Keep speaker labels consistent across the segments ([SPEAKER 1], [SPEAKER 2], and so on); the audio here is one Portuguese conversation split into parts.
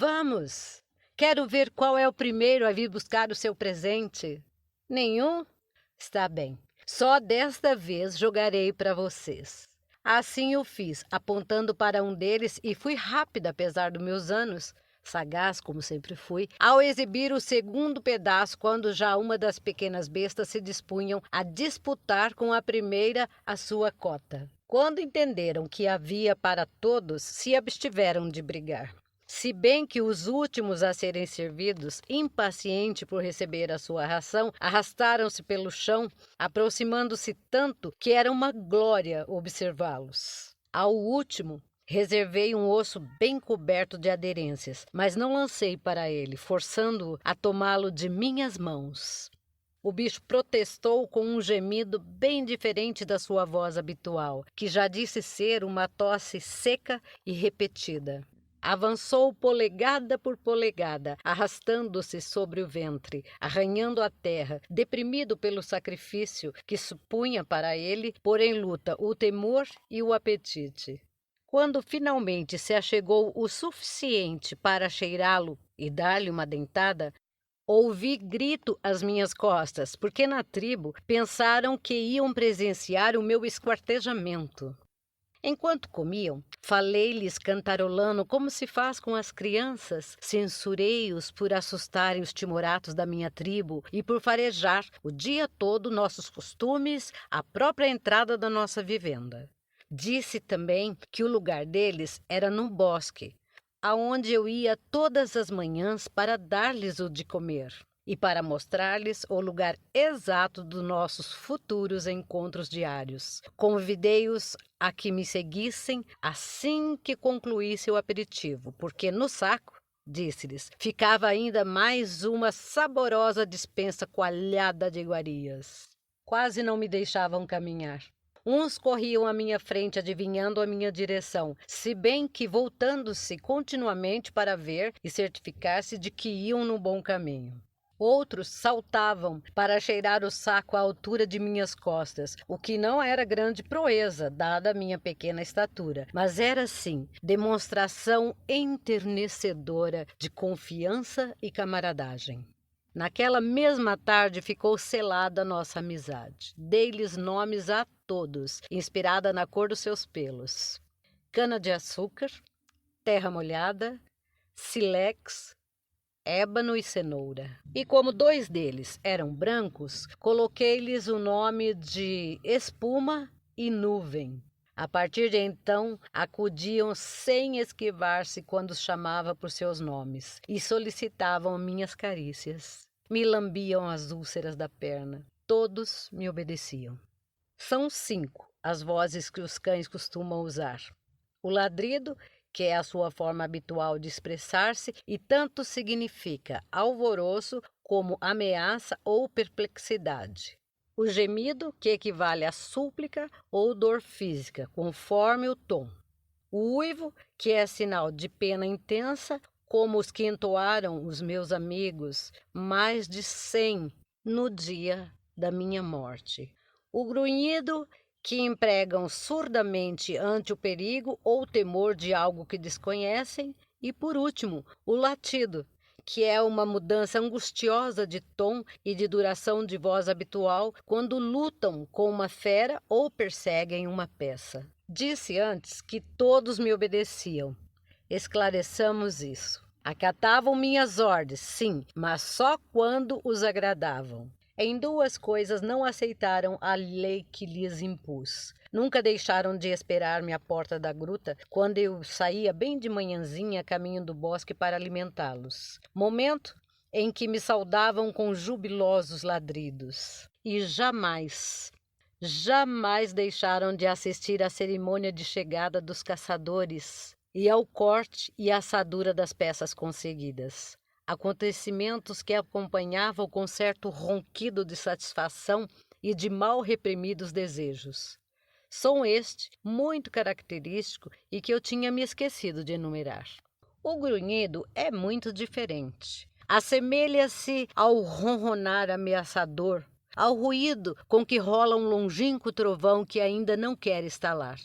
[SPEAKER 1] Vamos! Quero ver qual é o primeiro a vir buscar o seu presente. Nenhum? Está bem. Só desta vez jogarei para vocês. Assim eu fiz, apontando para um deles, e fui rápida, apesar dos meus anos, sagaz como sempre fui, ao exibir o segundo pedaço, quando já uma das pequenas bestas se dispunham a disputar com a primeira a sua cota. Quando entenderam que havia para todos, se abstiveram de brigar. Se bem que os últimos a serem servidos, impacientes por receber a sua ração, arrastaram-se pelo chão, aproximando-se tanto que era uma glória observá-los. Ao último, reservei um osso bem coberto de aderências, mas não lancei para ele, forçando-o a tomá-lo de minhas mãos. O bicho protestou com um gemido bem diferente da sua voz habitual, que já disse ser uma tosse seca e repetida. Avançou polegada por polegada, arrastando-se sobre o ventre, arranhando a terra, deprimido pelo sacrifício que supunha para ele pôr em luta o temor e o apetite. Quando finalmente se achegou o suficiente para cheirá-lo e dar-lhe uma dentada, ouvi grito às minhas costas, porque na tribo pensaram que iam presenciar o meu esquartejamento. Enquanto comiam, falei-lhes cantarolando como se faz com as crianças, censurei-os por assustarem os timoratos da minha tribo e por farejar o dia todo nossos costumes à própria entrada da nossa vivenda. Disse também que o lugar deles era no bosque, aonde eu ia todas as manhãs para dar-lhes o de comer e para mostrar-lhes o lugar exato dos nossos futuros encontros diários. Convidei-os a que me seguissem assim que concluísse o aperitivo, porque no saco, disse-lhes, ficava ainda mais uma saborosa despensa coalhada de iguarias. Quase não me deixavam caminhar. Uns corriam à minha frente, adivinhando a minha direção, se bem que voltando-se continuamente para ver e certificar-se de que iam no bom caminho. Outros saltavam para cheirar o saco à altura de minhas costas, o que não era grande proeza, dada a minha pequena estatura, mas era, sim, demonstração enternecedora de confiança e camaradagem. Naquela mesma tarde ficou selada nossa amizade. Dei-lhes nomes a todos, inspirada na cor dos seus pelos: cana-de-açúcar, terra molhada, sílex, ébano e cenoura. E como 2 deles eram brancos, coloquei-lhes o nome de espuma e nuvem. A partir de então, acudiam sem esquivar-se quando os chamava por seus nomes e solicitavam minhas carícias. Me lambiam as úlceras da perna. Todos me obedeciam. São 5 as vozes que os cães costumam usar: o ladrido, que é a sua forma habitual de expressar-se e tanto significa alvoroço como ameaça ou perplexidade. O gemido, que equivale a súplica ou dor física, conforme o tom. O uivo, que é sinal de pena intensa, como os que entoaram os meus amigos, mais de 100 no dia da minha morte. O grunhido, que empregam surdamente ante o perigo ou temor de algo que desconhecem, e, por último, o latido, que é uma mudança angustiosa de tom e de duração de voz habitual quando lutam com uma fera ou perseguem uma peça. Disse antes que todos me obedeciam. Esclareçamos isso. Acatavam minhas ordens, sim, mas só quando os agradavam. Em 2 coisas não aceitaram a lei que lhes impus. Nunca deixaram de esperar-me à porta da gruta quando eu saía bem de manhãzinha a caminho do bosque para alimentá-los. Momento em que me saudavam com jubilosos ladridos. E jamais deixaram de assistir à cerimônia de chegada dos caçadores e ao corte e assadura das peças conseguidas. Acontecimentos que acompanhavam com certo ronquido de satisfação e de mal reprimidos desejos. Som este muito característico e que eu tinha me esquecido de enumerar. O grunhido é muito diferente. Assemelha-se ao ronronar ameaçador, ao ruído com que rola um longínquo trovão que ainda não quer estalar.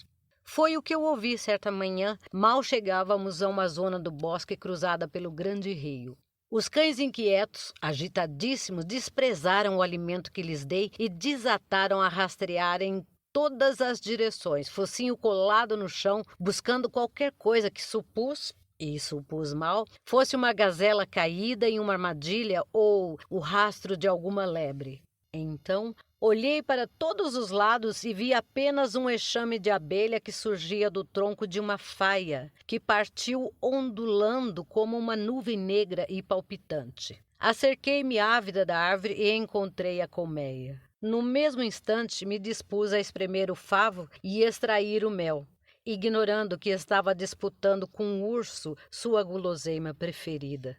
[SPEAKER 1] Foi o que eu ouvi certa manhã, mal chegávamos a uma zona do bosque cruzada pelo grande rio. Os cães inquietos, agitadíssimos, desprezaram o alimento que lhes dei e desataram a rastrear em todas as direções, focinho colado no chão, buscando qualquer coisa que supus, e supus mal, fosse uma gazela caída em uma armadilha ou o rastro de alguma lebre. Então, olhei para todos os lados e vi apenas um enxame de abelha que surgia do tronco de uma faia, que partiu ondulando como uma nuvem negra e palpitante. Acerquei-me ávida da árvore e encontrei a colmeia. No mesmo instante, me dispus a espremer o favo e extrair o mel, ignorando que estava disputando com o urso sua guloseima preferida,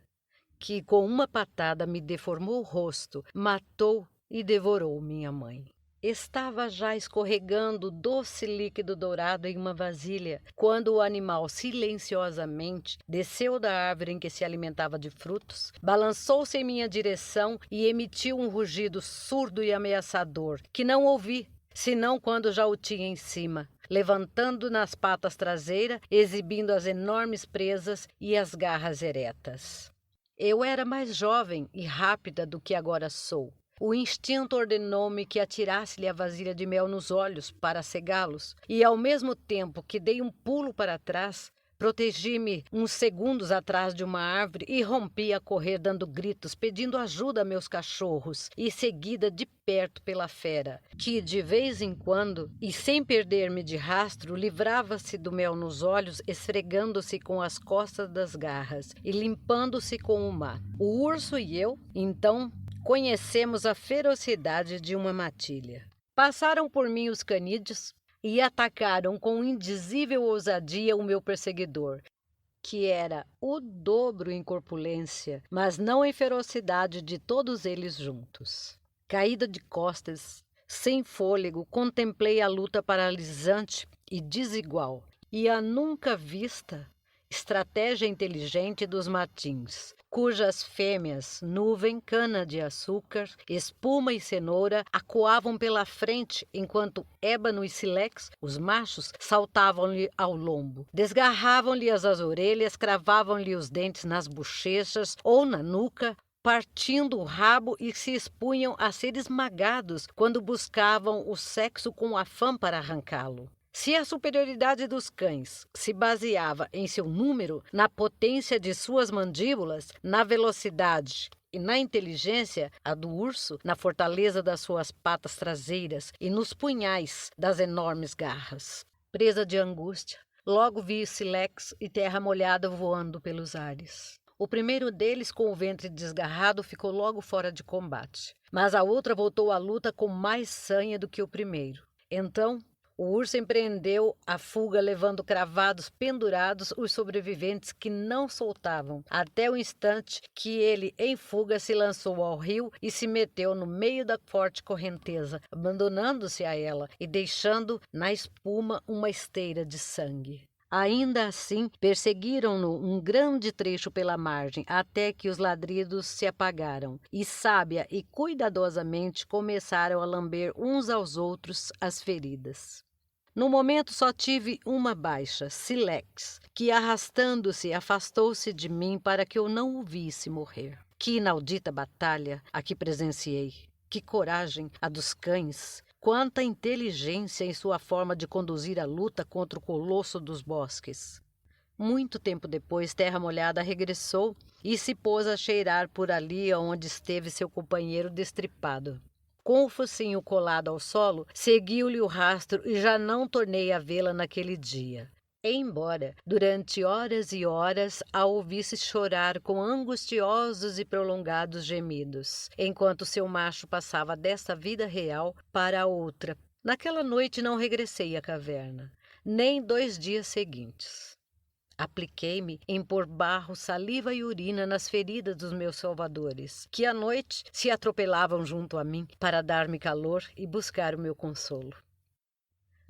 [SPEAKER 1] que com uma patada me deformou o rosto, matou e devorou minha mãe. Estava já escorregando doce líquido dourado em uma vasilha, quando o animal silenciosamente desceu da árvore em que se alimentava de frutos, balançou-se em minha direção e emitiu um rugido surdo e ameaçador, que não ouvi, senão quando já o tinha em cima, levantando nas patas traseiras, exibindo as enormes presas e as garras eretas. Eu era mais jovem e rápida do que agora sou. O instinto ordenou-me que atirasse-lhe a vasilha de mel nos olhos para cegá-los, e ao mesmo tempo que dei um pulo para trás, protegi-me uns segundos atrás de uma árvore e rompi a correr dando gritos, pedindo ajuda a meus cachorros, e seguida de perto pela fera, que de vez em quando, e sem perder-me de rastro, livrava-se do mel nos olhos, esfregando-se com as costas das garras e limpando-se com o mar. O urso e eu, então, conhecemos a ferocidade de uma matilha. Passaram por mim os canídeos e atacaram com indizível ousadia o meu perseguidor, que era o dobro em corpulência, mas não em ferocidade de todos eles juntos. Caída de costas, sem fôlego, contemplei a luta paralisante e desigual, e a nunca vista estratégia inteligente dos matins, cujas fêmeas, nuvem, cana-de-açúcar, espuma e cenoura, acuavam pela frente, enquanto ébano e silex, os machos, saltavam-lhe ao lombo, desgarravam-lhe as orelhas, cravavam-lhe os dentes nas bochechas ou na nuca, partindo o rabo e se expunham a ser esmagados quando buscavam o sexo com afã para arrancá-lo. Se a superioridade dos cães se baseava em seu número, na potência de suas mandíbulas, na velocidade e na inteligência, a do urso, na fortaleza das suas patas traseiras e nos punhais das enormes garras. Presa de angústia, logo vi silex e terra molhada voando pelos ares. O primeiro deles, com o ventre desgarrado, ficou logo fora de combate, mas a outra voltou à luta com mais sanha do que o primeiro. Então, o urso empreendeu a fuga, levando cravados pendurados os sobreviventes que não soltavam, até o instante que ele, em fuga, se lançou ao rio e se meteu no meio da forte correnteza, abandonando-se a ela e deixando na espuma uma esteira de sangue. Ainda assim, perseguiram-no um grande trecho pela margem, até que os ladridos se apagaram, e sábia e cuidadosamente começaram a lamber uns aos outros as feridas. No momento só tive uma baixa, silex, que arrastando-se afastou-se de mim para que eu não o visse morrer. Que inaudita batalha a que presenciei! Que coragem a dos cães! Quanta inteligência em sua forma de conduzir a luta contra o colosso dos bosques! Muito tempo depois, Terra Molhada regressou e se pôs a cheirar por ali onde esteve seu companheiro destripado. Com o focinho colado ao solo, seguiu-lhe o rastro e já não tornei a vê-la naquele dia. Embora, durante horas e horas, a ouvisse chorar com angustiosos e prolongados gemidos, enquanto seu macho passava desta vida real para a outra. Naquela noite não regressei à caverna, nem 2 dias seguintes. Apliquei-me em pôr barro, saliva e urina nas feridas dos meus salvadores, que à noite se atropelavam junto a mim para dar-me calor e buscar o meu consolo.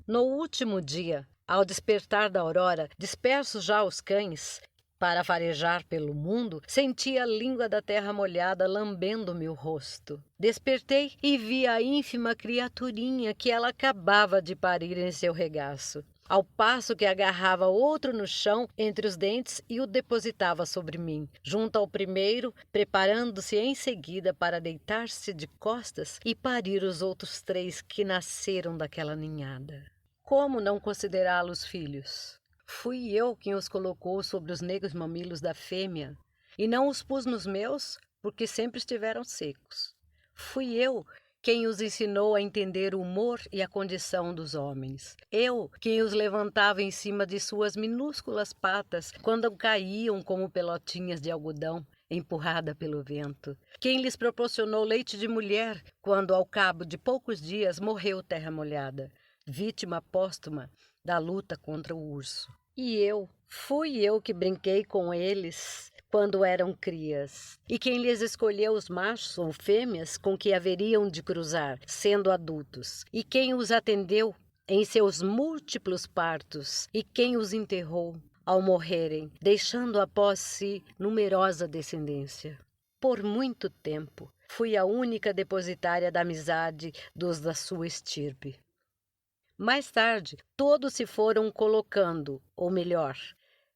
[SPEAKER 1] No último dia, ao despertar da aurora, dispersos já os cães para farejar pelo mundo, senti a língua da terra molhada lambendo-me o rosto. Despertei e vi a ínfima criaturinha que ela acabava de parir em seu regaço. ao passo que agarrava outro no chão entre os dentes e o depositava sobre mim, junto ao primeiro, preparando-se em seguida para deitar-se de costas e parir os outros 3 que nasceram daquela ninhada. Como não considerá-los filhos? Fui eu quem os colocou sobre os negros mamilos da fêmea, e não os pus nos meus, porque sempre estiveram secos. Fui eu quem os ensinou a entender o humor e a condição dos homens. Eu quem os levantava em cima de suas minúsculas patas quando caíam como pelotinhas de algodão, empurrada pelo vento. Quem lhes proporcionou leite de mulher quando, ao cabo de poucos dias, morreu terra molhada, vítima póstuma da luta contra o urso. E fui eu que brinquei com eles quando eram crias, e quem lhes escolheu os machos ou fêmeas com que haveriam de cruzar, sendo adultos, e quem os atendeu em seus múltiplos partos, e quem os enterrou ao morrerem, deixando após si numerosa descendência. Por muito tempo, fui a única depositária da amizade dos da sua estirpe. Mais tarde, todos se foram colocando, ou melhor,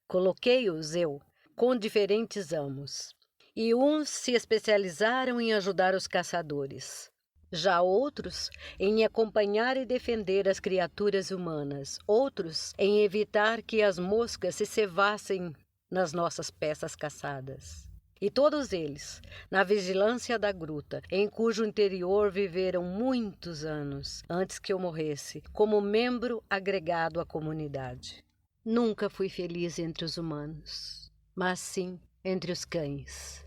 [SPEAKER 1] coloquei-os eu, com diferentes amos, e uns se especializaram em ajudar os caçadores, já outros em acompanhar e defender as criaturas humanas, outros em evitar que as moscas se cevassem nas nossas peças caçadas. E todos eles, na vigilância da gruta, em cujo interior viveram muitos anos antes que eu morresse, como membro agregado à comunidade. Nunca fui feliz entre os humanos, mas sim entre os cães.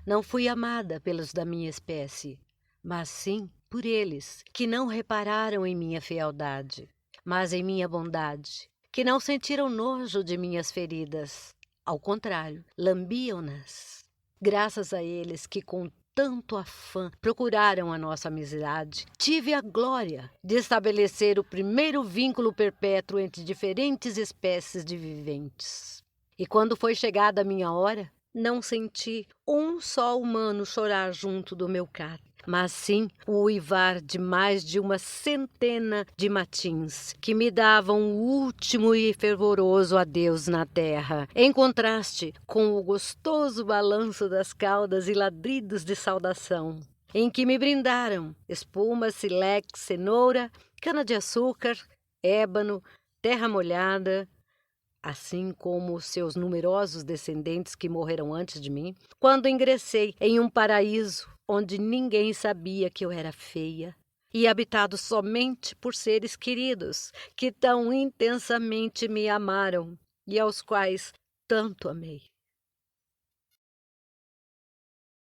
[SPEAKER 1] Não fui amada pelos da minha espécie, mas sim por eles, que não repararam em minha fealdade, mas em minha bondade, que não sentiram nojo de minhas feridas. Ao contrário, lambiam-nas. Graças a eles que com tanto afã procuraram a nossa amizade, tive a glória de estabelecer o primeiro vínculo perpétuo entre diferentes espécies de viventes. E quando foi chegada a minha hora, não senti um só humano chorar junto do meu catre, mas sim o uivar de mais de uma centena de matins, que me davam o último e fervoroso adeus na terra, em contraste com o gostoso balanço das caudas e ladridos de saudação, em que me brindaram espuma, silex, cenoura, cana-de-açúcar, ébano, terra molhada, assim como os seus numerosos descendentes que morreram antes de mim, quando ingressei em um paraíso onde ninguém sabia que eu era feia, e habitado somente por seres queridos que tão intensamente me amaram e aos quais tanto amei.